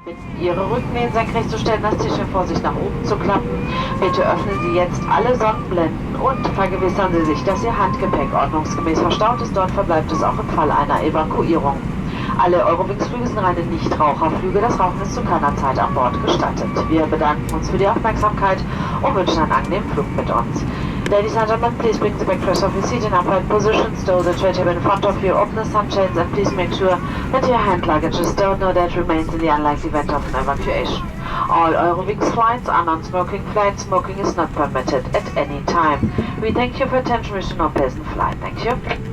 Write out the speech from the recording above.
Bitten, Ihre Rückenlehnen senkrecht zu stellen, das Tischchen vor sich nach oben zu klappen. Bitte öffnen Sie jetzt alle Sonnenblenden und vergewissern Sie sich, dass Ihr Handgepäck ordnungsgemäß verstaut ist. Dort verbleibt es auch im Fall einer Evakuierung. Alle Eurowings-Flüge sind reine Nichtraucherflüge. Das Rauchen ist zu keiner Zeit an Bord gestattet. Wir bedanken uns für die Aufmerksamkeit und wünschen einen angenehmen Flug mit uns. Ladies and gentlemen, please bring the backrest of your seat in upright position, stow the tray table in front of you, open the sunshades, and please make sure that your hand luggage is stowed. No, that remains in the unlikely event of an evacuation. All Eurowings flights are non-smoking flights. Smoking is not permitted at any time. We thank you for your attention. Wish you a pleasant flight. Thank you.